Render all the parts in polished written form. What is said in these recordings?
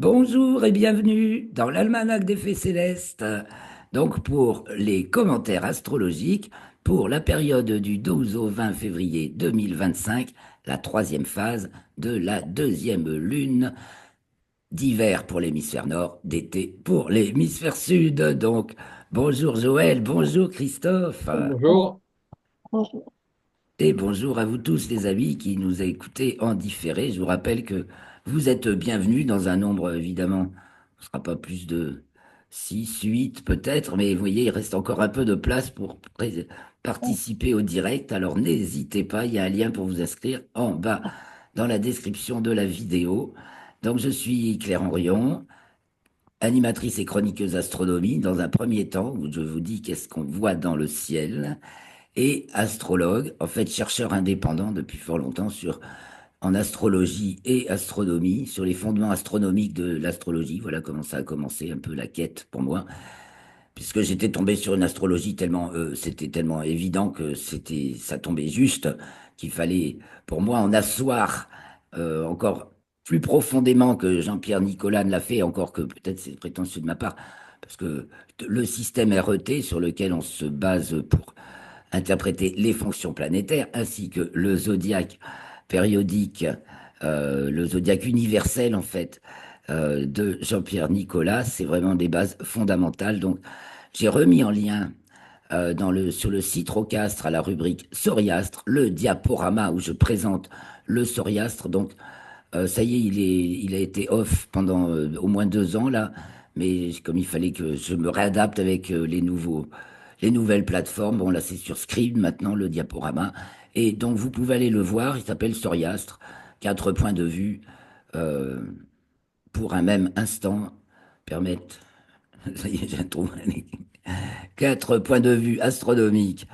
Bonjour et bienvenue dans l'Almanach des Faits Célestes. Donc pour les commentaires astrologiques pour la période du 12 au 20 février 2025, la troisième phase de la deuxième lune d'hiver pour l'hémisphère nord, d'été pour l'hémisphère sud. Donc bonjour Joël, bonjour Christophe Bonjour. et bonjour à vous tous les amis qui nous écoutez en différé. Je vous rappelle que vous êtes bienvenus dans un nombre évidemment, ce ne sera pas plus de 6, 8 peut-être, mais vous voyez, il reste encore un peu de place pour participer au direct. Alors n'hésitez pas, il y a un lien pour vous inscrire en bas dans la description de la vidéo. Donc je suis Claire Henrion, animatrice et chroniqueuse astronomie dans un premier temps où je vous dis qu'est-ce qu'on voit dans le ciel et astrologue, en fait chercheur indépendant depuis fort longtemps en astrologie et astronomie, sur les fondements astronomiques de l'astrologie. Voilà comment ça a commencé un peu la quête pour moi, puisque j'étais tombé sur une astrologie tellement, c'était tellement évident que ça tombait juste, qu'il fallait pour moi en asseoir encore plus profondément que Jean-Pierre Nicolas ne l'a fait, encore que peut-être c'est prétentieux de ma part, parce que le système RET sur lequel on se base pour interpréter les fonctions planétaires ainsi que le zodiaque périodique, le zodiaque universel en fait de Jean-Pierre Nicolas, c'est vraiment des bases fondamentales. Donc j'ai remis en lien sur le site Rocastre à la rubrique Soriastre, le diaporama où je présente le Soriastre. Donc ça y est, il a été off pendant au moins 2 ans là, mais comme il fallait que je me réadapte avec les nouvelles plateformes, bon là c'est sur Scribd maintenant le diaporama, et donc vous pouvez aller le voir, il s'appelle Soriastre, 4 points de vue euh, pour un même instant permettent, ça y est, j'ai trouvé, 4 points de vue astronomiques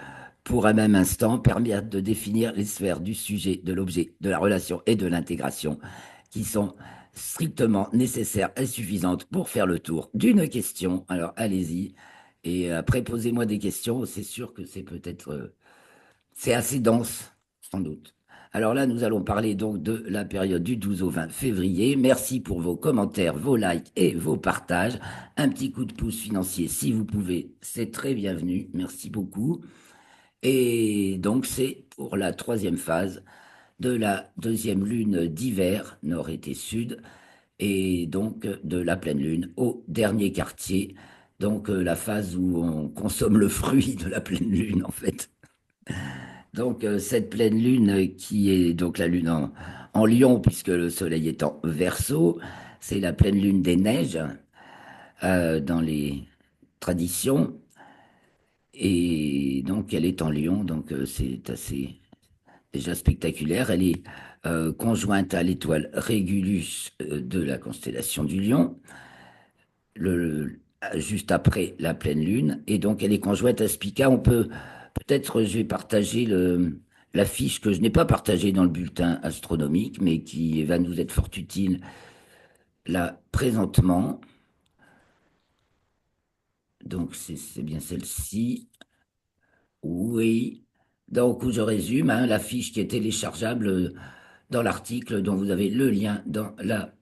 pour un même instant permettent de définir les sphères du sujet, de l'objet, de la relation et de l'intégration qui sont strictement nécessaires et suffisantes pour faire le tour d'une question. Alors allez-y. Et après, posez-moi des questions. C'est sûr que c'est peut-être, c'est assez dense, sans doute. Alors là, nous allons parler donc de la période du 12 au 20 février. Merci pour vos commentaires, vos likes et vos partages. Un petit coup de pouce financier si vous pouvez, c'est très bienvenu. Merci beaucoup. Et donc, c'est pour la troisième phase de la deuxième lune d'hiver, nord et sud, et donc de la pleine lune au dernier quartier, donc la phase où on consomme le fruit de la pleine lune, en fait. Donc, cette pleine lune qui est donc la lune en Lion, puisque le soleil est en Verseau, c'est la pleine lune des neiges dans les traditions. Et donc, elle est en Lion, donc c'est assez déjà spectaculaire. Elle est conjointe à l'étoile Régulus de la constellation du Lion, juste après la pleine lune. Et donc, elle est conjointe à Spica. Peut-être, je vais partager la fiche que je n'ai pas partagée dans le bulletin astronomique, mais qui va nous être fort utile là présentement. Donc, c'est bien celle-ci. Oui. Donc, où je résume, hein, la fiche qui est téléchargeable dans l'article dont vous avez le lien dans la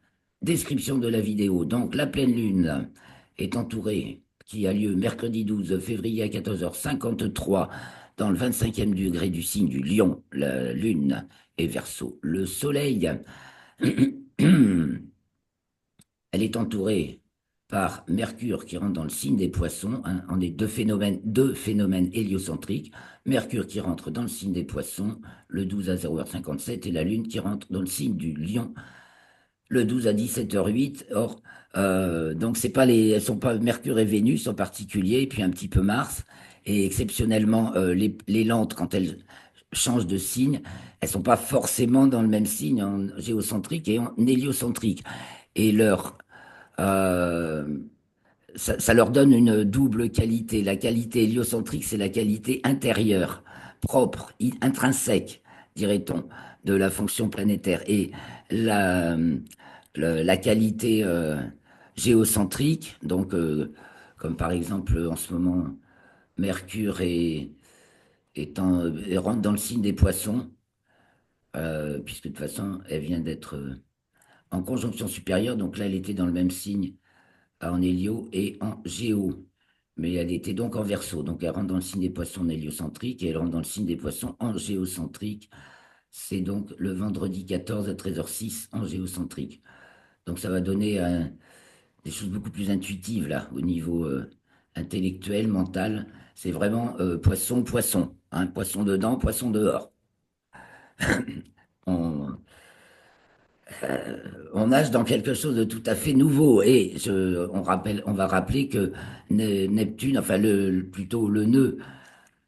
description de la vidéo. Donc, la pleine lune est entourée, qui a lieu mercredi 12 février à 14h53 dans le 25e degré du signe du Lion. La lune est Verseau. Le soleil, elle est entourée par Mercure qui rentre dans le signe des Poissons. Hein. On est deux phénomènes héliocentriques. Mercure qui rentre dans le signe des Poissons le 12 à 0h57 et la Lune qui rentre dans le signe du Lion le 12 à 17h08. Or, donc c'est pas elles sont pas Mercure et Vénus en particulier, et puis un petit peu Mars. Et exceptionnellement, les lentes, quand elles changent de signe, elles sont pas forcément dans le même signe en géocentrique et en héliocentrique. Et euh, ça leur donne une double qualité. La qualité héliocentrique, c'est la qualité intérieure, propre, intrinsèque, dirait-on, de la fonction planétaire. Et la, la qualité géocentrique, donc comme par exemple en ce moment, Mercure rentre dans le signe des Poissons, puisque de toute façon, elle vient d'être en conjonction supérieure. Donc là, elle était dans le même signe en Hélio et en Géo. Mais elle était donc en Verseau. Donc elle rentre dans le signe des Poissons en héliocentrique et elle rentre dans le signe des Poissons en géocentrique. C'est donc le vendredi 14 à 13h06 en géocentrique. Donc ça va donner des choses beaucoup plus intuitives là, au niveau intellectuel, mental. C'est vraiment poisson, poisson. Hein, poisson dedans, poisson dehors. On, on nage dans quelque chose de tout à fait nouveau. Et on va rappeler que Neptune, enfin plutôt le nœud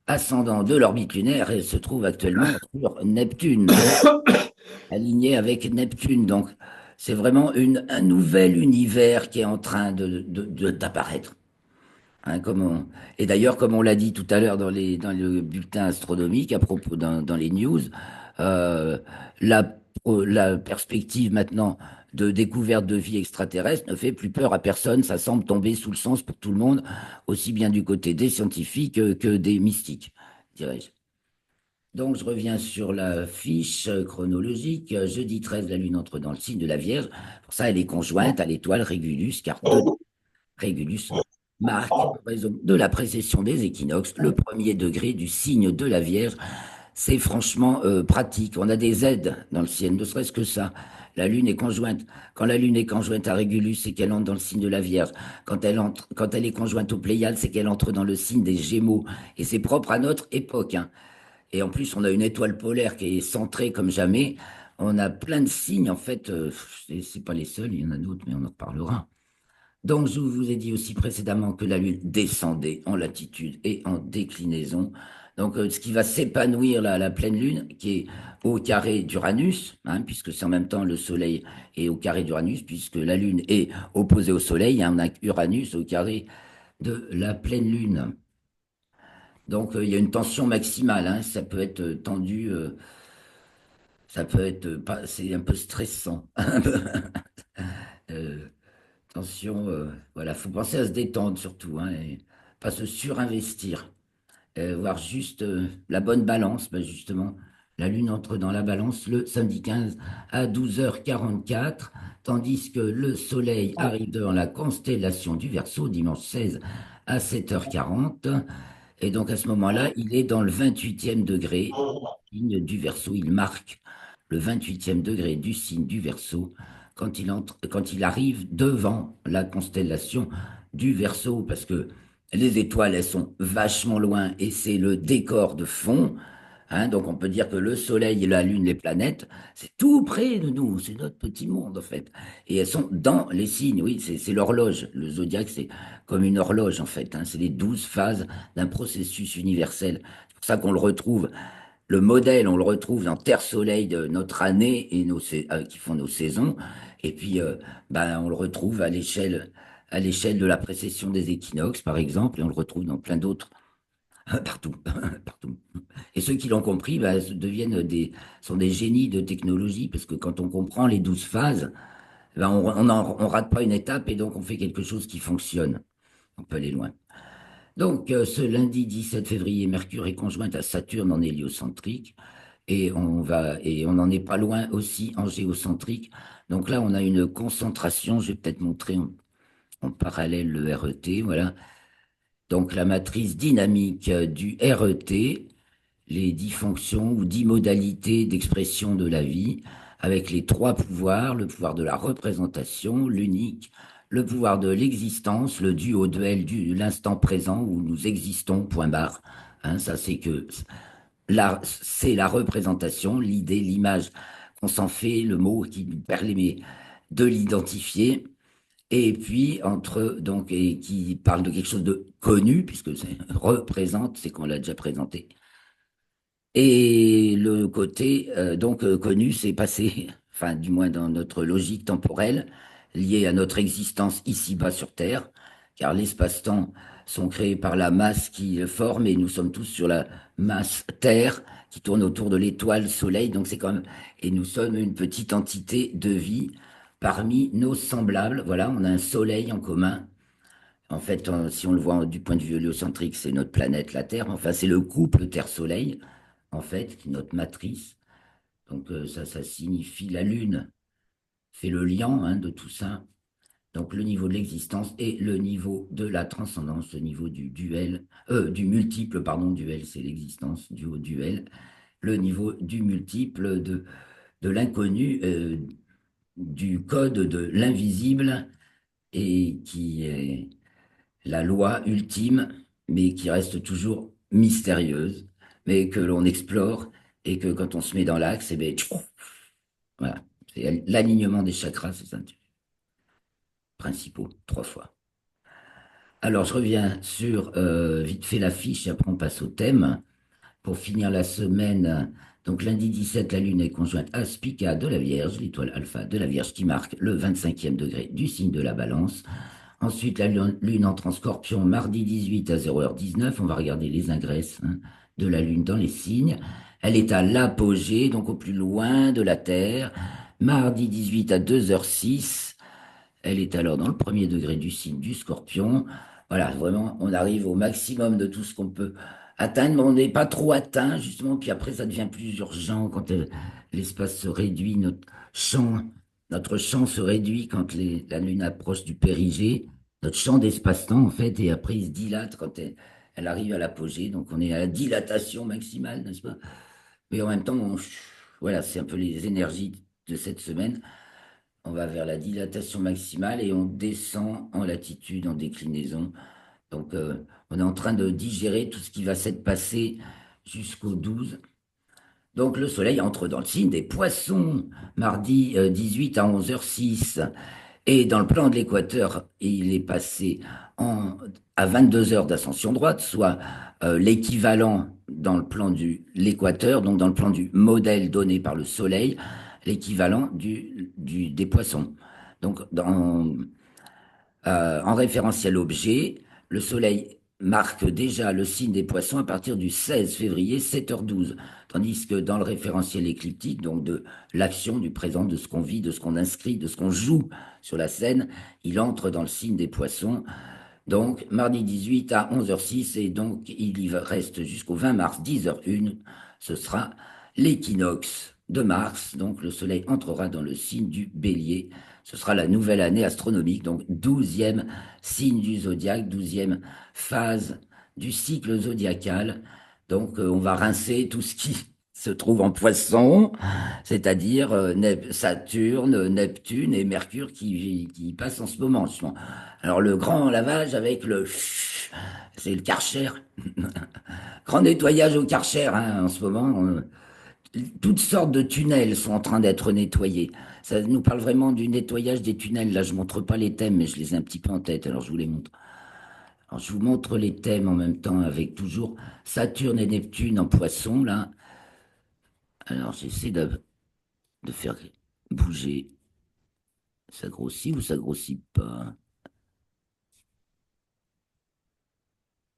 ascendant de l'orbite lunaire, se trouve actuellement sur Neptune, hein, aligné avec Neptune. Donc c'est vraiment un nouvel univers qui est en train d'apparaître. Hein, et d'ailleurs, comme on l'a dit tout à l'heure dans le bulletin astronomique, à propos dans les news, euh, la perspective maintenant de découverte de vie extraterrestre ne fait plus peur à personne. Ça semble tomber sous le sens pour tout le monde, aussi bien du côté des scientifiques que des mystiques, dirais-je. Donc, je reviens sur la fiche chronologique. Jeudi 13, la Lune entre dans le signe de la Vierge. Pour ça, elle est conjointe à l'étoile Régulus, car Régulus marque, en raison de la précession des équinoxes, le premier degré du signe de la Vierge. C'est franchement pratique. On a des aides dans le ciel, ne serait-ce que ça. La Lune est conjointe. Quand la Lune est conjointe à Régulus, c'est qu'elle entre dans le signe de la Vierge. Quand elle est conjointe aux Pléiades, c'est qu'elle entre dans le signe des Gémeaux. Et c'est propre à notre époque, hein. Et en plus, on a une étoile polaire qui est centrée comme jamais. On a plein de signes, en fait. C'est pas les seuls, il y en a d'autres, mais on en reparlera. Donc, je vous ai dit aussi précédemment que la Lune descendait en latitude et en déclinaison. Donc, ce qui va s'épanouir, la pleine Lune, qui est au carré d'Uranus, hein, puisque c'est en même temps le Soleil est au carré d'Uranus, puisque la Lune est opposée au Soleil, hein, on a Uranus au carré de la pleine Lune. Donc, il y a une tension maximale, hein, ça peut être tendu, ça peut être pas, c'est un peu stressant. Euh, Attention, voilà, faut penser à se détendre surtout, hein, et pas se surinvestir. Voir juste la bonne balance, ben justement, la Lune entre dans la balance le samedi 15 à 12h44, tandis que le Soleil arrive dans la constellation du Verseau dimanche 16 à 7h40. Et donc à ce moment-là, il est dans le 28e degré, signe du Verseau. Il marque le 28e degré du signe du Verseau quand il arrive devant la constellation du Verseau, parce que les étoiles, elles sont vachement loin et c'est le décor de fond. Hein, donc on peut dire que le Soleil et la Lune, les planètes, c'est tout près de nous, c'est notre petit monde en fait. Et elles sont dans les signes, oui, c'est l'horloge. Le zodiaque, c'est comme une horloge en fait, hein, c'est les 12 phases d'un processus universel. C'est pour ça qu'on le retrouve, le modèle, on le retrouve dans Terre-Soleil de notre année et qui font nos saisons. Et puis, ben, on le retrouve à l'échelle de la précession des équinoxes, par exemple, et on le retrouve dans plein d'autres, partout, partout. Et ceux qui l'ont compris, ben, sont des génies de technologie, parce que quand on comprend les 12 phases, ben, on rate pas une étape et donc on fait quelque chose qui fonctionne. On peut aller loin. Donc, ce lundi 17 février, Mercure est conjointe à Saturne en héliocentrique et on n'en est pas loin aussi en géocentrique. Donc là, on a une concentration. Je vais peut-être montrer en parallèle le RET. Voilà. Donc, la matrice dynamique du RET, les 10 fonctions ou 10 modalités d'expression de la vie, avec les trois pouvoirs, le pouvoir de la représentation, l'unique, le pouvoir de l'existence, le duo duel de l'instant présent où nous existons, point barre. Hein, ça, c'est la représentation, l'idée, l'image qu'on s'en fait, le mot qui nous permet de l'identifier. Et puis, donc, et qui parle de quelque chose de connu, puisque c'est représente, c'est qu'on l'a déjà présenté. Et le côté connu, c'est passé, enfin du moins dans notre logique temporelle, liée à notre existence ici-bas sur Terre, car l'espace-temps sont créés par la masse qui le forme et nous sommes tous sur la masse Terre qui tourne autour de l'étoile Soleil, donc c'est comme et nous sommes une petite entité de vie parmi nos semblables. Voilà, on a un Soleil en commun. En fait, si on le voit du point de vue héliocentrique, c'est notre planète, la Terre. Enfin, c'est le couple Terre-Soleil en fait, qui est notre matrice. Donc ça signifie la Lune. fait le lien hein, de tout ça. Donc le niveau de l'existence et le niveau de la transcendance, le niveau du duel, du multiple, pardon, duel, c'est l'existence, du haut duel, le niveau du multiple, de l'inconnu, du code de l'invisible, et qui est la loi ultime, mais qui reste toujours mystérieuse, mais que l'on explore, et que quand on se met dans l'axe, eh ben, tchouf, voilà, c'est l'alignement des chakras, c'est ça, principaux, 3 fois. Alors, je reviens sur vite fait la fiche et après on passe au thème. Pour finir la semaine, donc lundi 17, la Lune est conjointe à Spica de la Vierge, l'étoile alpha de la Vierge qui marque le 25e degré du signe de la Balance. Ensuite, la Lune entre en Scorpion mardi 18 à 0h19. On va regarder les ingresses hein, de la Lune dans les signes. Elle est à l'apogée, donc au plus loin de la Terre, mardi 18 à 2h06. Elle est alors dans le premier degré du signe du Scorpion. Voilà, vraiment, on arrive au maximum de tout ce qu'on peut atteindre, mais on n'est pas trop atteint, justement. Puis après, ça devient plus urgent quand l'espace se réduit, notre champ se réduit quand la Lune approche du périgée, notre champ d'espace-temps, en fait, et après, il se dilate quand elle arrive à l'apogée. Donc, on est à la dilatation maximale, n'est-ce pas? Mais en même temps, voilà, c'est un peu les énergies de cette semaine. On va vers la dilatation maximale et on descend en latitude, en déclinaison. Donc, on est en train de digérer tout ce qui va s'être passé jusqu'au 12. Donc, le soleil entre dans le signe des poissons, mardi 18 à 11h06. Et dans le plan de l'équateur, il est passé à 22 heures d'ascension droite, soit l'équivalent dans le plan de l'équateur, donc dans le plan du modèle donné par le soleil, l'équivalent des poissons. Donc, en référentiel objet, le Soleil marque déjà le signe des poissons à partir du 16 février, 7h12. Tandis que dans le référentiel écliptique, donc de l'action, du présent, de ce qu'on vit, de ce qu'on inscrit, de ce qu'on joue sur la scène, il entre dans le signe des poissons. Donc, mardi 18 à 11h06, et donc il y reste jusqu'au 20 mars, 10h01. Ce sera l'équinoxe de Mars. Donc, le Soleil entrera dans le signe du Bélier. Ce sera la nouvelle année astronomique, donc 12e signe du zodiaque, 12e phase du cycle zodiacal. Donc, on va rincer tout ce qui se trouve en poisson, c'est-à-dire Saturne, Neptune et Mercure qui passent en ce moment. Alors, le grand lavage avec c'est le Karcher. Grand nettoyage au Karcher hein, en ce moment. Toutes sortes de tunnels sont en train d'être nettoyés. Ça nous parle vraiment du nettoyage des tunnels. Là, je montre pas les thèmes, mais je les ai un petit peu en tête. Alors, je vous les montre. Alors, je vous montre les thèmes en même temps avec toujours Saturne et Neptune en poisson, là. Alors, j'essaie de faire bouger. Ça grossit ou ça grossit pas?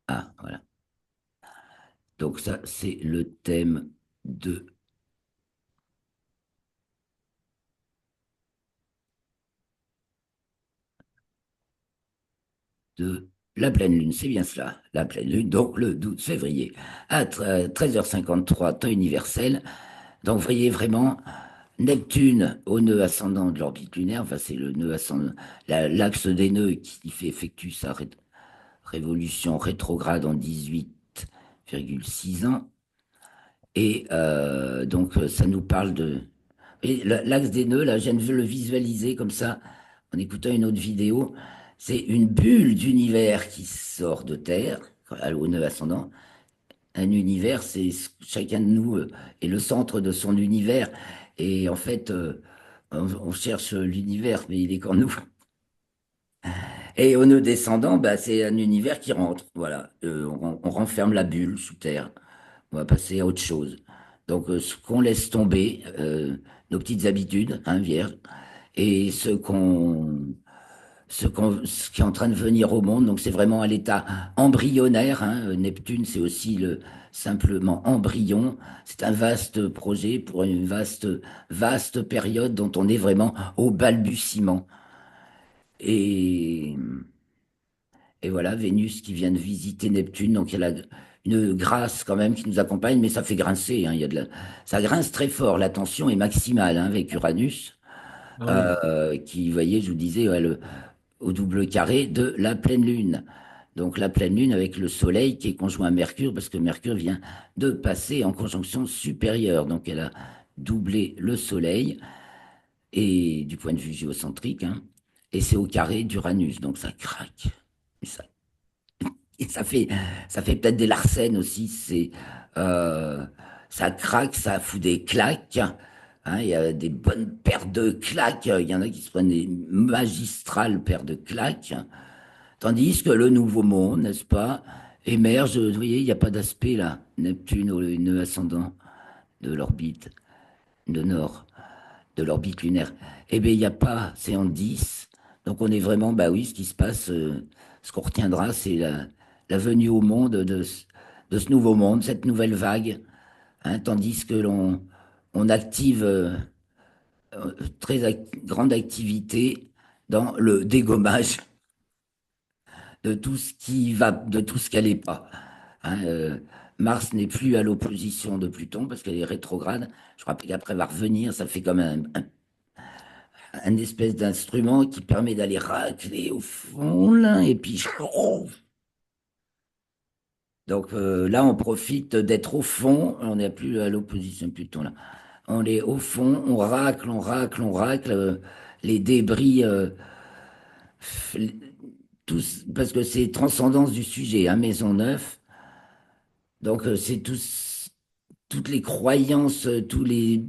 Ah, voilà. Donc, ça, c'est le thème de de la pleine lune, c'est bien cela, la pleine lune, donc le 12 février à 13h53, temps universel. Donc, vous voyez vraiment Neptune au nœud ascendant de l'orbite lunaire, enfin, c'est le nœud ascendant, l'axe des nœuds qui effectue sa révolution rétrograde en 18,6 ans. Et donc, ça nous parle de. Et l'axe des nœuds, là, je viens de le visualiser comme ça, en écoutant une autre vidéo. C'est une bulle d'univers qui sort de Terre, au nœud ascendant. Un univers, c'est chacun de nous est le centre de son univers. Et en fait, on cherche l'univers, mais il est qu'en nous. Et au nœud descendant, bah, c'est un univers qui rentre. Voilà, on renferme la bulle sous terre. On va passer à autre chose. Donc, ce qu'on laisse tomber, nos petites habitudes, hein, vierges, et ce qui est en train de venir au monde. Donc, c'est vraiment à l'état embryonnaire. Hein. Neptune, c'est aussi le simplement embryon. C'est un vaste projet pour une vaste période dont on est vraiment au balbutiement. Et et voilà, Vénus qui vient de visiter Neptune, donc il y a une grâce quand même qui nous accompagne, mais ça fait grincer, hein, ça grince très fort, la tension est maximale hein, avec Uranus. Ah oui. qui, vous voyez, je vous disais, ouais, au double carré de la pleine lune. Donc la pleine lune avec le soleil qui est conjoint à Mercure, parce que Mercure vient de passer en conjonction supérieure. Donc elle a doublé le soleil, et du point de vue géocentrique, hein, et c'est au carré d'Uranus. Donc ça craque. Et ça, et ça fait peut-être des larcènes aussi. Euh, Ça craque, ça fout des claques. Hein, il y a des bonnes paires de claques. Il y en a qui se prennent des magistrales paires de claques. Tandis que le nouveau monde, n'est-ce pas, émerge. Vous voyez, il n'y a pas d'aspect là. Neptune au nœud ascendant de l'orbite de nord, de l'orbite lunaire. Eh bien, il n'y a pas, c'est en 10. Donc on est vraiment, bah oui, ce qui se passe, ce qu'on retiendra, c'est la venue au monde de ce nouveau monde, cette nouvelle vague. Hein, tandis que on active très grande activité dans le dégommage de tout ce qui va, de tout ce qu'elle n'est pas. Hein, Mars n'est plus à l'opposition de Pluton parce qu'elle est rétrograde. Je rappelle qu'après elle va revenir, ça fait comme un espèce d'instrument qui permet d'aller racler au fond là, et puis donc là on profite d'être au fond, on n'est plus à l'opposition de Pluton là. On est au fond, on racle, on racle, on racle les débris. Tous, parce que c'est transcendance du sujet, hein, Maison 9. Donc c'est toutes les croyances, tous les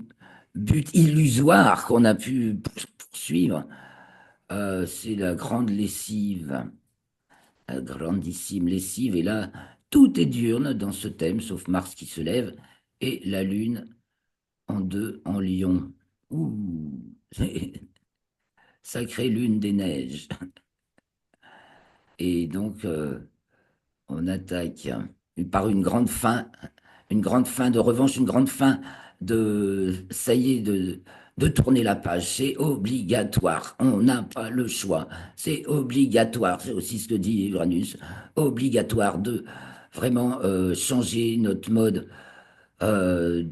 buts illusoires qu'on a pu poursuivre. C'est la grande lessive, la grandissime lessive. Et là, tout est diurne dans ce thème, sauf Mars qui se lève et la Lune en deux en Lion. Ouh, sacrée Lune des neiges. Et donc, on attaque par une grande fin de revanche, une grande fin ça y est, de tourner la page. C'est obligatoire. On n'a pas le choix. C'est obligatoire. C'est aussi ce que dit Uranus. Obligatoire de vraiment changer notre mode euh,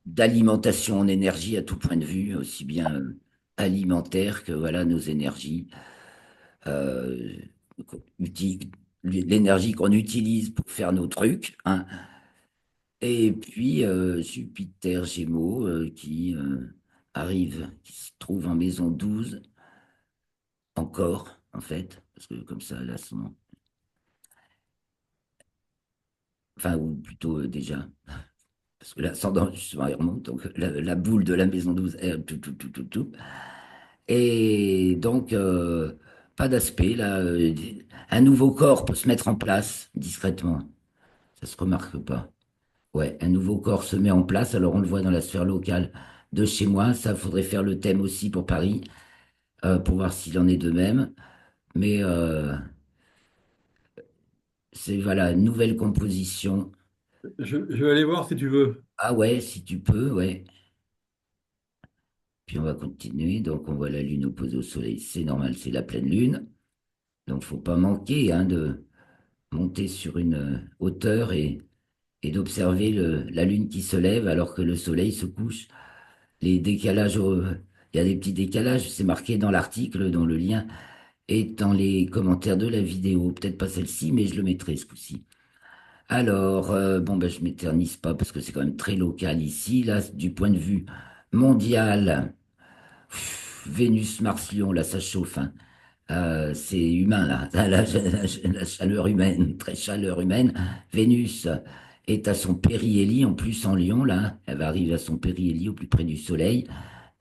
d'alimentation en énergie à tout point de vue, aussi bien alimentaire que voilà nos énergies euh, l'énergie qu'on utilise pour faire nos trucs, hein. Et puis Jupiter Gémeaux qui arrive, qui se trouve en maison 12 encore, en fait, parce que comme ça, là, enfin, ou plutôt déjà, parce que l'ascendant, justement, il remonte, donc la boule de la maison 12 tout, tout, tout, tout, tout. Et donc, pas d'aspect, là, un nouveau corps peut se mettre en place discrètement, ça se remarque pas. Ouais, un nouveau corps se met en place, alors on le voit dans la sphère locale de chez moi, ça faudrait faire le thème aussi pour Paris, pour voir s'il en est de même. Mais c'est voilà, une nouvelle composition. Je vais aller voir si tu veux. Ah ouais, si tu peux, ouais. Puis on va continuer. Donc on voit la Lune opposée au Soleil, c'est normal, c'est la pleine Lune. Donc faut pas manquer hein, de monter sur une hauteur et d'observer la Lune qui se lève alors que le Soleil se couche. Les décalages, il y a des petits décalages, c'est marqué dans l'article, dont le lien est dans les commentaires de la vidéo. Peut-être pas celle-ci, mais je le mettrai ce coup-ci. Alors, bon, ben, je m'éternise pas parce que c'est quand même très local ici. Là, du point de vue mondial, Vénus, Mars, Lion, là, ça chauffe, hein. C'est humain, là. La chaleur humaine, très chaleur humaine. Vénus est à son périhélie, en plus en Lion, là. Elle va arriver à son périhélie au plus près du Soleil.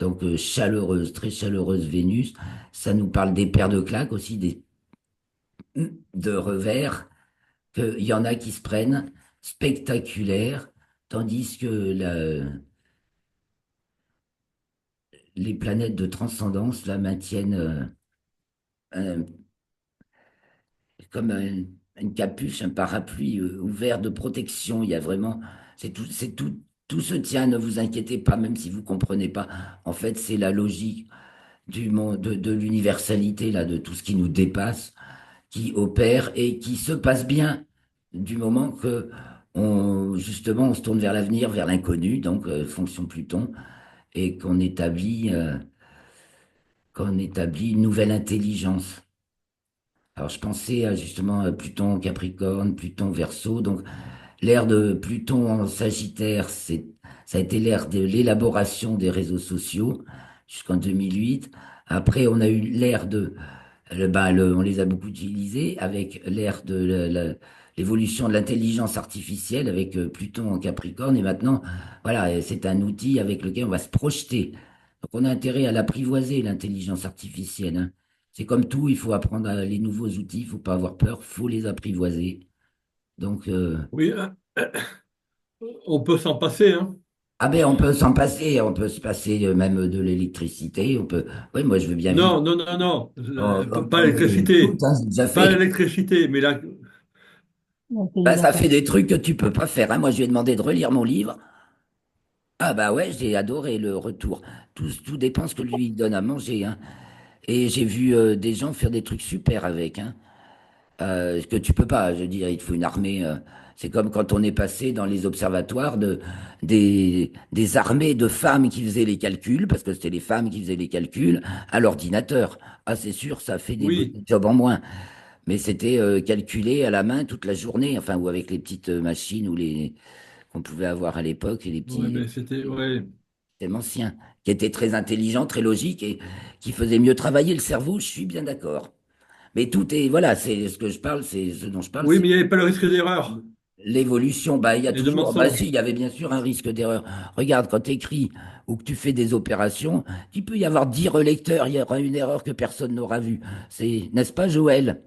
Donc, chaleureuse, très chaleureuse Vénus. Ça nous parle des paires de claques aussi, de revers, qu'il y en a qui se prennent spectaculaires, tandis que les planètes de transcendance, là, maintiennent un- comme une capuche, un parapluie ouvert de protection. Il y a vraiment, c'est tout, tout se tient, ne vous inquiétez pas, même si vous comprenez pas. En fait, c'est la logique du monde, de l'universalité, là, de tout ce qui nous dépasse, qui opère et qui se passe bien du moment que justement, on se tourne vers l'avenir, vers l'inconnu, donc fonction Pluton, et qu'on établit qu'on établit une nouvelle intelligence. Alors, je pensais justement à Pluton en Capricorne, Pluton Verseau. Donc, l'ère de Pluton en Sagittaire, ça a été l'ère de l'élaboration des réseaux sociaux jusqu'en 2008. Après, on a eu l'ère de, on les a beaucoup utilisés avec l'ère de l'évolution de l'intelligence artificielle avec Pluton en Capricorne. Et maintenant, voilà, c'est un outil avec lequel on va se projeter. Donc, on a intérêt à l'apprivoiser, l'intelligence artificielle, hein. C'est comme tout, il faut apprendre les nouveaux outils, il faut pas avoir peur, faut les apprivoiser. Donc, Oui, on peut s'en passer, hein. ah ben, on peut s'en passer, on peut se passer même de l'électricité, on peut. Oui, moi je veux bien vivre. Non, non, non, non, pas Comme tout, l'électricité. hein, j'ai déjà Pas fait. l'électricité, mais là, Ben, ça L'intelligence fait des trucs artificielle. que tu peux pas faire, hein. Moi, je lui ai demandé de relire mon livre. Ah bah ouais, j'ai adoré le retour. Tout dépend ce que lui donne à manger, hein. Et j'ai vu des gens faire des trucs super avec, hein. Ce que tu peux pas. Je veux dire, il te faut une armée. C'est comme quand on est passé dans les observatoires des armées de femmes qui faisaient les calculs, parce que c'était les femmes qui faisaient les calculs, à l'ordinateur. Ah, c'est sûr, ça fait oui, des jobs en moins. Mais c'était calculé à la main toute la journée, enfin, ou avec les petites machines ou les qu'on pouvait avoir à l'époque, et les ouais, petits mais c'était, ouais. systèmes anciens, qui étaient très intelligents, très logiques et qui faisaient mieux travailler le cerveau. Je suis bien d'accord. Mais tout est, voilà, c'est ce que je parle, c'est ce dont je parle, Oui, c'est mais il n'y avait pas le risque d'erreur l'évolution. Bah, il y a et de toujours, bah, si, mensonge. il y avait bien sûr un risque d'erreur. Regarde, quand tu écris ou que tu fais des opérations, il peut y avoir 10 relecteurs, il y aura une erreur que personne n'aura vue. C'est, n'est-ce pas, Joël?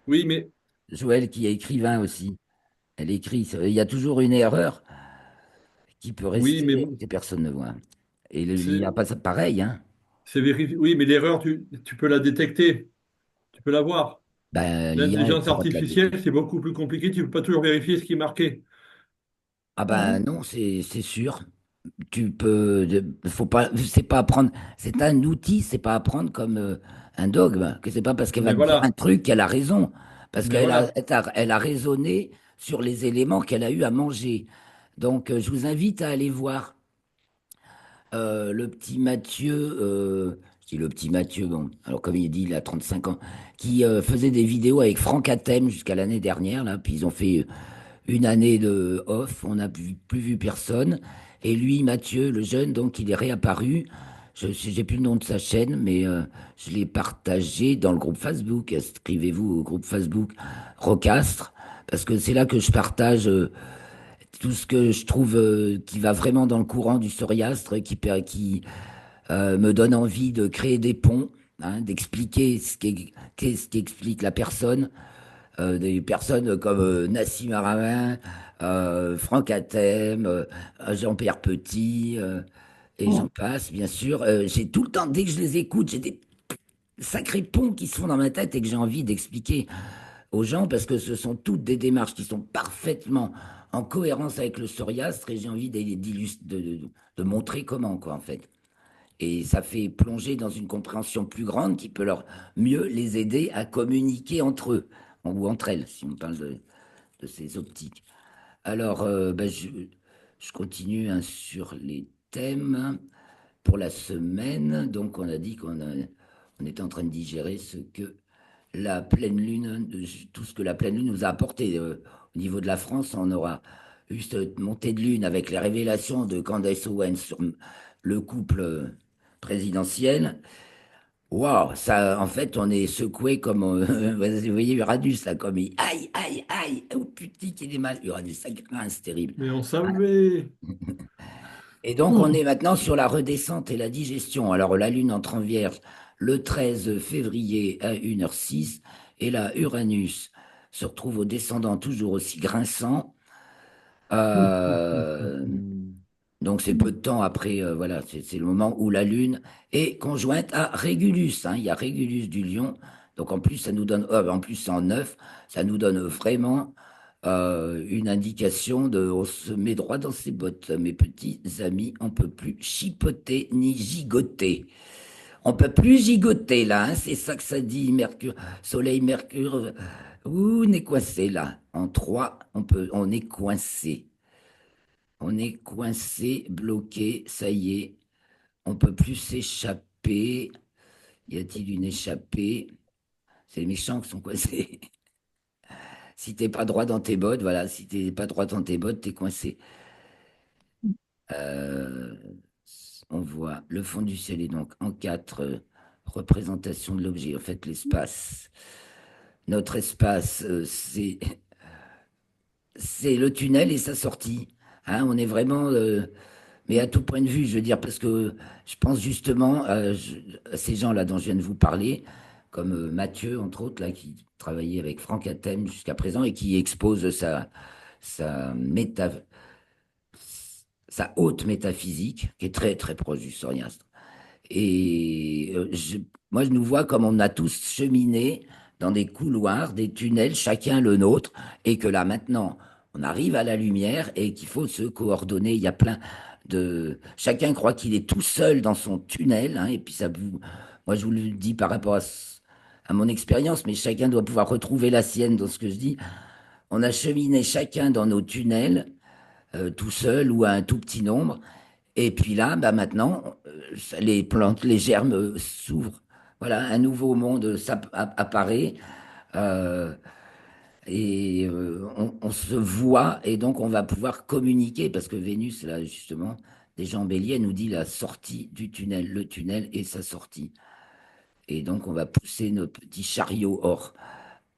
Oui, mais, Joël qui est écrivain aussi. Elle écrit, il y a toujours une erreur qui peut oui, mais rester que personne ne voit. Et il n'y c'est a pas ça pareil, hein. c'est vérifié. Oui, mais l'erreur, tu peux la détecter, tu peux la voir. Ben, l'IA est L'intelligence capable de la artificielle, détecter. c'est beaucoup plus compliqué, tu ne peux pas toujours vérifier ce qui est marqué. Ah Ah ben bon? non, c'est sûr. Tu peux, faut pas, c'est pas apprendre, c'est un outil, c'est pas apprendre comme un dogme, que c'est pas parce qu'elle va Mais te dire un voilà, truc qu'elle a raison, parce mais qu'elle a, voilà. elle a raisonné sur les éléments qu'elle a eu à manger. Donc, je vous invite à aller voir le petit Mathieu, je dis le petit Mathieu, bon, alors comme il dit, il a 35 ans, qui faisait des vidéos avec Franck Hatem jusqu'à l'année dernière, là, puis ils ont fait une année de off, on n'a plus vu personne. Et lui, Mathieu, le jeune, donc il est réapparu. J'ai plus le nom de sa chaîne, mais je l'ai partagé dans le groupe Facebook. Inscrivez-vous au groupe Facebook Rocastre, parce que c'est là que je partage tout ce que je trouve qui va vraiment dans le courant du psoriastre, qui me donne envie de créer des ponts, hein, d'expliquer ce qui explique la personne, des personnes comme Nassim Haramein, Franck Hatem, Jean-Pierre Petit, et j'en Mm. passe, bien sûr. J'ai tout le temps, dès que je les écoute, j'ai des sacrés ponts qui se font dans ma tête et que j'ai envie d'expliquer aux gens parce que ce sont toutes des démarches qui sont parfaitement en cohérence avec le psoriastre et j'ai envie de montrer comment, quoi, en fait. Et ça fait plonger dans une compréhension plus grande qui peut leur mieux les aider à communiquer entre eux ou entre elles, si on parle de ces optiques. Alors, je continue hein, sur les thèmes pour la semaine. Donc, on a dit on était en train de digérer ce que la pleine lune, tout ce que la pleine lune nous a apporté. Au niveau de la France, on aura eu cette montée de lune avec les révélations de Candace Owens sur le couple présidentiel. Waouh, ça, en fait, on est secoué comme, vous voyez Uranus, là, comme il, aïe, aïe, aïe, oh putain, qu'il est mal, Uranus, ça grince, terrible. Mais on Voilà. savait. Et donc, on est Mm. maintenant sur la redescente et la digestion. Alors, la Lune entre en Vierge le 13 février à 1h06, et là, Uranus se retrouve au descendant toujours aussi grinçant. Euh, donc, c'est peu de temps après, voilà, c'est le moment où la Lune est conjointe à Régulus, hein. Il y a Régulus du Lion. Donc, en plus, ça nous donne, en plus, en neuf, ça nous donne vraiment une indication de on se met droit dans ses bottes, mes petits amis. On peut plus chipoter ni gigoter. On peut plus gigoter là, hein, c'est ça que ça dit, Mercure, Soleil, Mercure. Ouh, on est coincé là. En 3, on est coincé. On est coincé, bloqué, ça y est, on peut plus s'échapper. échappée? Y a-t-il une échappée? C'est les méchants qui sont coincés. Si t'es pas droit dans tes bottes, voilà, si t'es pas droit dans tes bottes, t'es coincé. Euh, on voit le fond du ciel est donc en quatre représentations de l'objet. En fait, l'espace. Notre espace, c'est le tunnel et sa sortie. Hein, on est vraiment, mais à tout point de vue, je veux dire, parce que je pense justement à ces gens-là dont je viens de vous parler, comme Mathieu, entre autres, là, qui travaillait avec Franck Athènes jusqu'à présent et qui expose sa, méta, sa haute métaphysique, qui est très, très proche du soriasme. Et moi, je nous vois comme on a tous cheminé dans des couloirs, des tunnels, chacun le nôtre, et que là, maintenant, on arrive à la lumière et qu'il faut se coordonner. Il y a plein de... Chacun croit qu'il est tout seul dans son tunnel, hein, et puis ça vous... Moi, je vous le dis par rapport à mon expérience, mais chacun doit pouvoir retrouver la sienne dans ce que je dis. On a cheminé chacun dans nos tunnels, tout seul ou à un tout petit nombre, et puis là, bah maintenant, les plantes, les germes s'ouvrent. Voilà, un nouveau monde apparaît euh, et on se voit et donc on va pouvoir communiquer parce que Vénus, là justement, des gens béliers nous dit la sortie du tunnel, le tunnel et sa sortie. Et donc on va pousser notre petit chariot or.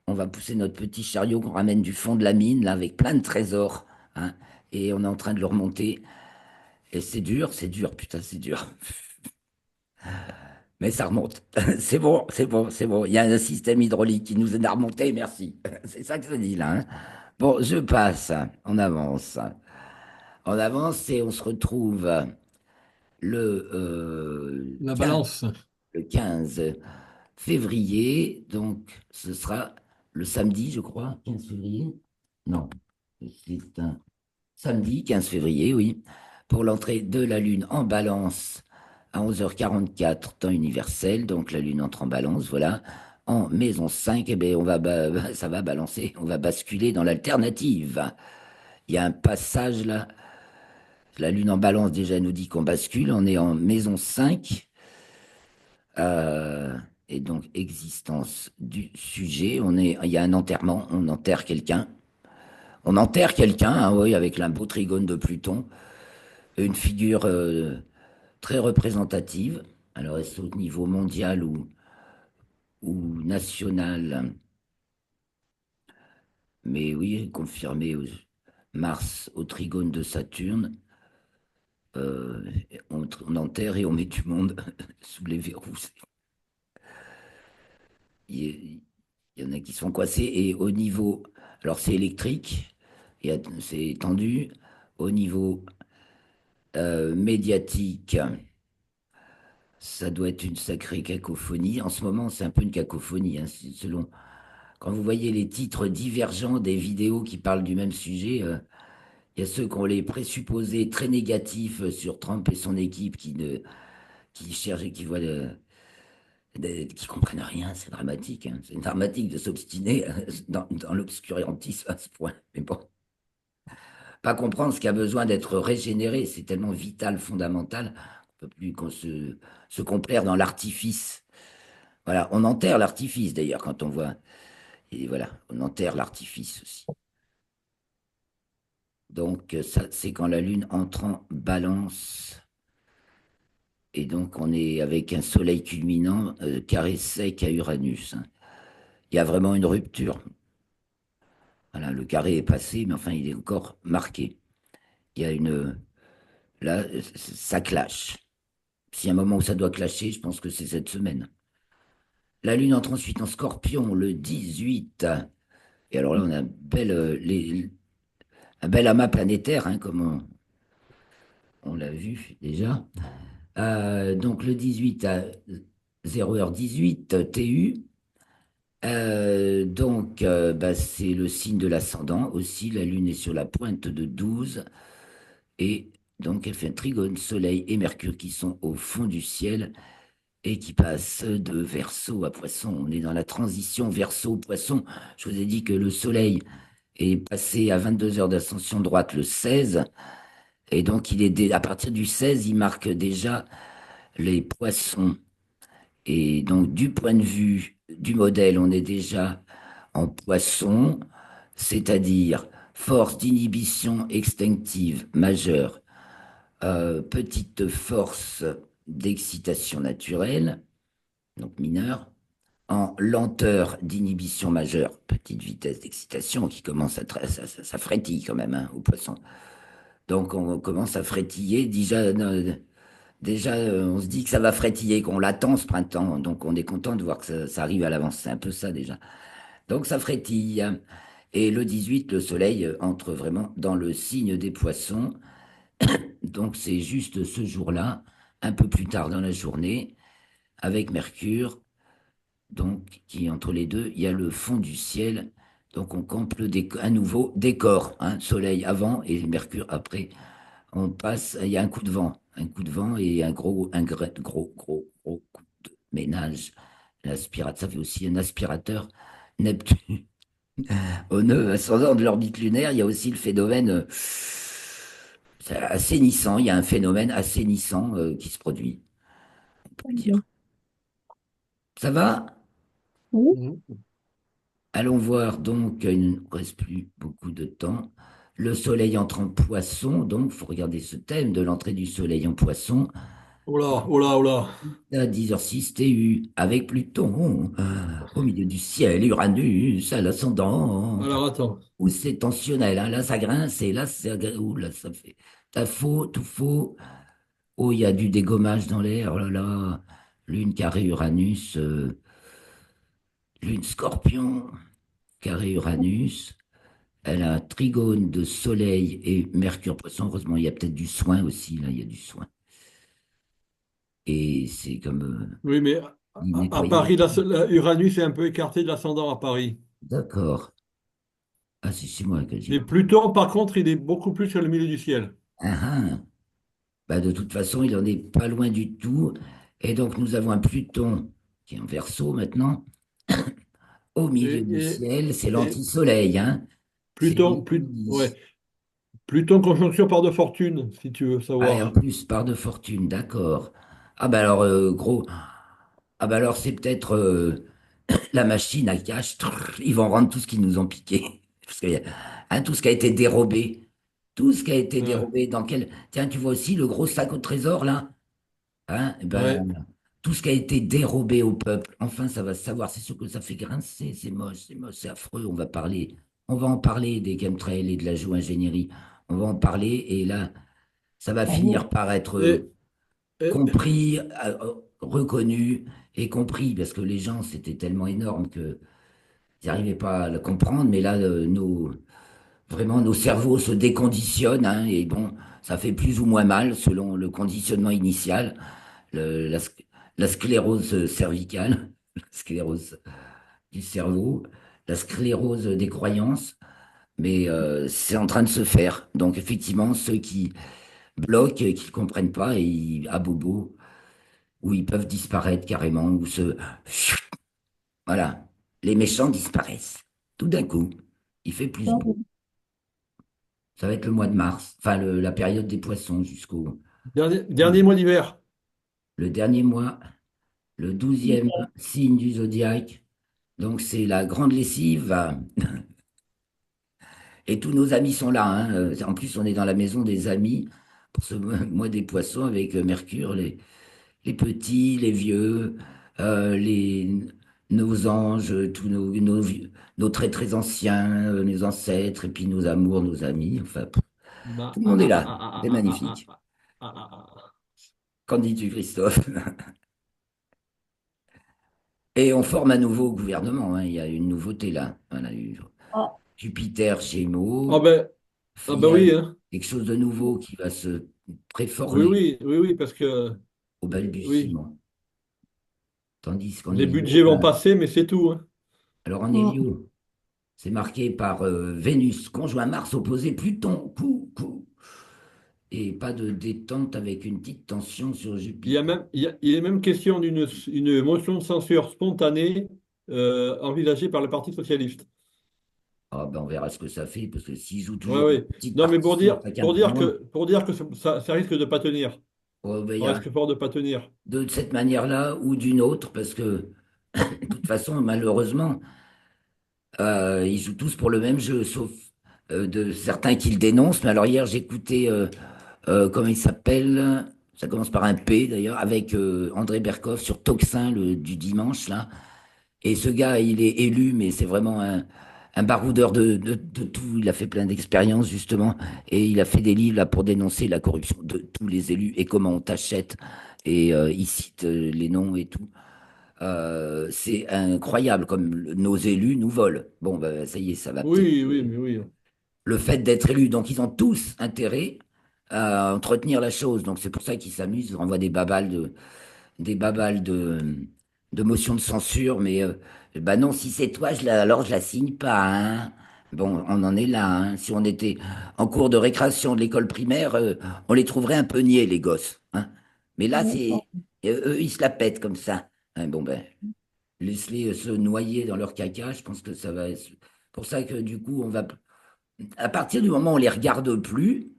On va pousser notre petit chariot qu'on ramène du fond de la mine, là, avec plein de trésors. Hein, et on est en train de le remonter. Et c'est dur, putain, c'est dur. Mais ça remonte. C'est bon, c'est bon, c'est bon. Il y a un système hydraulique qui nous a remonté, merci. C'est ça que ça dit là. Hein. Bon, je passe. On avance. On avance et on se retrouve le, euh, La 15, balance. le 15 février. Donc, ce sera le samedi, je crois. 15 février? Non, c'est un samedi 15 février, oui, pour l'entrée de la Lune en balance à 11h44 temps universel. Donc la Lune entre en balance, voilà. En maison 5, eh bien, ça va balancer, on va basculer dans l'alternative. Il y a un passage là, la Lune en balance déjà nous dit qu'on bascule, on est en maison 5, euh, et donc existence du sujet. Il y a un enterrement, on enterre quelqu'un. On enterre quelqu'un, hein, oui, avec un beau trigone de Pluton. Une figure très représentative. Alors, est-ce au niveau mondial ou national? Mais oui, confirmé. Mars au trigone de Saturne. Euh, on enterre et on met du monde sous les verrous. Il y en a qui sont coincés. Et au niveau, alors c'est électrique, c'est tendu. Au niveau médiatique, ça doit être une sacrée cacophonie. En ce moment, c'est un peu une cacophonie, hein, selon. Quand vous voyez les titres divergents des vidéos qui parlent du même sujet, il y a ceux qui ont les présupposés très négatifs sur Trump et son équipe qui cherchent et qui voient qui comprennent rien. C'est dramatique, hein. C'est dramatique de s'obstiner dans l'obscurantisme à ce point. Mais bon, pas comprendre ce qui a besoin d'être régénéré, c'est tellement vital, fondamental, qu'on peut plus qu'on se complaire dans l'artifice. Voilà, on enterre l'artifice d'ailleurs quand on voit. Et voilà, on enterre l'artifice aussi. Donc, ça, c'est quand la Lune entre en balance. Et donc, on est avec un soleil culminant carré sec à Uranus. Hein. Il y a vraiment une rupture. Voilà, le carré est passé, mais enfin, il est encore marqué. Il y a une. Là, ça clash. S'il y a un moment où ça doit clasher, je pense que c'est cette semaine. La Lune entre ensuite en Scorpion le 18. Et alors là, on a un bel amas planétaire, hein, comme on l'a vu déjà. Donc le 18 à 0h18 TU. Bah, c'est le signe de l'ascendant aussi. La Lune est sur la pointe de 12. Et donc, elle fait un trigone Soleil et Mercure qui sont au fond du ciel et qui passent de Verseau à Poisson. On est dans la transition Verseau-Poisson. Je vous ai dit que le Soleil est passé à 22 heures d'ascension droite le 16. Et donc, à partir du 16, il marque déjà les Poissons. Et donc, du point de vue du modèle, on est déjà en poisson, c'est-à-dire force d'inhibition extinctive majeure, petite force d'excitation naturelle, donc mineure, en lenteur d'inhibition majeure, petite vitesse d'excitation qui commence ça frétille quand même hein, au poisson. Donc on commence à frétiller. Déjà, on se dit que ça va frétiller, qu'on l'attend ce printemps. Donc on est content de voir que ça arrive à l'avance. C'est un peu ça déjà. Donc ça frétille. Et le 18, le soleil entre vraiment dans le signe des poissons. Donc c'est juste ce jour-là, un peu plus tard dans la journée, avec Mercure. Donc qui entre les deux, il y a le fond du ciel. Donc on campe un nouveau décor, hein, soleil avant et Mercure après. On passe, il y a un coup de vent et gros coup de ménage. L'aspirateur, ça fait aussi un aspirateur Neptune. Au nœud ascendant de l'orbite lunaire, il y a aussi le phénomène c'est assainissant. Il y a un phénomène assainissant qui se produit, on peut le dire. Ça va? Oui, Mhm. Allons voir donc, il ne reste plus beaucoup de temps. Le soleil entre en poisson, donc il faut regarder ce thème de l'entrée du soleil en poisson. Oh là, oh là, oh là. À 10h06 TU, avec Pluton au milieu du ciel, Uranus à l'ascendant. Alors attends. Où c'est tensionnel, hein. Là ça grince et là, ouh, là ça fait. T'as faux, tout faux. Oh, il y a du dégommage dans l'air, oh là là. Lune carré Uranus, Lune Scorpion, carré Uranus. Elle a un trigone de Soleil et Mercure Poisson. Heureusement, il y a peut-être du soin aussi, là, il y a du soin. Et c'est comme Oui, mais à nettoyer la Paris, Terre. Uranus est un peu écarté de l'ascendant à Paris. D'accord. Ah, c'est moi que j'ai Mais pas. Pluton, par contre, il est beaucoup plus sur le milieu du ciel. Ah, ah. Bah, de toute façon, il en est pas loin du tout. Et donc, nous avons un Pluton qui est en Verseau maintenant, au milieu Et, du et, ciel. C'est et l'anti-soleil, hein. C'est lui Pluton, qui dit. ouais, Pluton conjonction par de fortune, si tu veux Ah, et en savoir. plus, par de fortune, d'accord. Ah, bah alors, gros. Ah, bah alors, c'est peut-être la machine à cash. Ils vont rendre tout ce qu'ils nous ont piqué. Parce qu'il y a, hein, tout ce qui a été dérobé. Tout ce qui a été Ouais, dérobé. Dans quel. Tiens, tu vois aussi le gros sac au trésor, là? Hein, eh ouais. ben, tout ce qui a été dérobé au peuple, enfin, ça va se savoir. C'est sûr que ça fait grincer, c'est moche, c'est affreux. On va en parler des chemtrails et de la géo-ingénierie. On va en parler et là, ça va finir par être Et, et- compris, reconnu et compris parce que les gens, c'était tellement énorme que ils n'arrivaient pas à le comprendre. Mais là, vraiment, nos cerveaux se déconditionnent, hein, et bon, ça fait plus ou moins mal selon le conditionnement initial le- la, sc- la sclérose cervicale, la sclérose du cerveau, la sclérose des croyances, mais c'est en train de se faire. Donc effectivement, ceux qui bloquent, qui ne comprennent pas, à bobo, ou ils peuvent disparaître carrément, ou se... Voilà, les méchants disparaissent. Tout d'un coup, il fait plus beau. Ça va être le mois de mars, enfin la période des poissons jusqu'au... dernier mois d'hiver. Le dernier mois, le 12e signe du zodiaque. Donc c'est la grande lessive. Et tous nos amis sont là, hein. En plus, on est dans la maison des amis pour ce mois des poissons avec Mercure, les petits, les vieux, nos anges, nos très très anciens, nos ancêtres, et puis nos amours, nos amis. Enfin, tout le monde est là. C'est magnifique. Qu'en dis-tu, Christophe? Et on forme un nouveau gouvernement, hein. Il y a une nouveauté là. Voilà, Jupiter, Ah Gémeaux. ben, ah Il y ben a oui, hein. quelque chose de nouveau qui va se Oui, préformer oui, oui, oui, parce que au oui, balbutiement. Tandis qu'en les Hélio, budgets vont passer, mais c'est tout, hein. alors en Hélio, c'est marqué par Vénus, conjoint Mars, opposé Pluton, et pas de détente avec une petite tension sur Jupiter. Il est même question une motion de censure spontanée envisagée par le Parti socialiste. Ah ben on verra ce que ça fait, parce que s'ils jouent Ouais, toujours une ouais. petite Non, mais partition à chacun pour moi, pour dire que ça risque de pas tenir. Oh, ben, On risque fort de ne pas tenir. de cette manière-là ou d'une autre, parce que de toute façon, malheureusement, ils jouent tous pour le même jeu, sauf de certains qui le dénoncent. Mais alors hier, j'écoutais, comment il s'appelle? Ça commence par un P d'ailleurs, avec André Berkoff sur Tocsin du dimanche là. Et ce gars, il est élu, mais c'est vraiment un baroudeur de tout. Il a fait plein d'expériences justement, et il a fait des livres là pour dénoncer la corruption de tous les élus et comment on t'achète. Et il cite les noms et tout. C'est incroyable comme nos élus nous volent. Bon, ben, ça y est, ça va peut-être. Oui, oui, mais oui. Le fait d'être élu, donc ils ont tous intérêt à entretenir la chose. Donc c'est pour ça qu'ils s'amusent, ils renvoient des babales de motions de censure. Mais bah non, si c'est toi, alors je la signe pas, hein. Bon, on en est là, hein. Si on était en cours de récréation de l'école primaire, on les trouverait un peu niais, les gosses, hein. Mais là, c'est eux, ils se la pètent comme ça. Hein, bon ben. Laisse-les se noyer dans leur caca, je pense que ça va être pour ça que du coup, à partir du moment où on les regarde plus,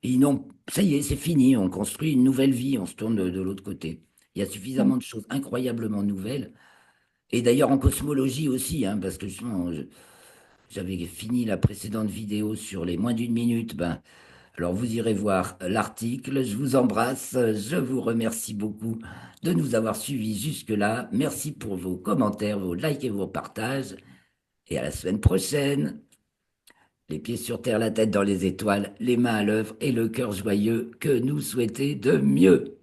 ils n'ont, ça y est, c'est fini, on construit une nouvelle vie, on se tourne de l'autre côté. Il y a suffisamment de choses incroyablement nouvelles, et d'ailleurs en cosmologie aussi, hein, parce que justement, j'avais fini la précédente vidéo sur les moins d'une minute, ben, alors vous irez voir l'article, je vous embrasse, je vous remercie beaucoup de nous avoir suivis jusque-là, merci pour vos commentaires, vos likes et vos partages, et à la semaine prochaine. Les pieds sur terre, la tête dans les étoiles, les mains à l'œuvre et le cœur joyeux que nous souhaiter de mieux.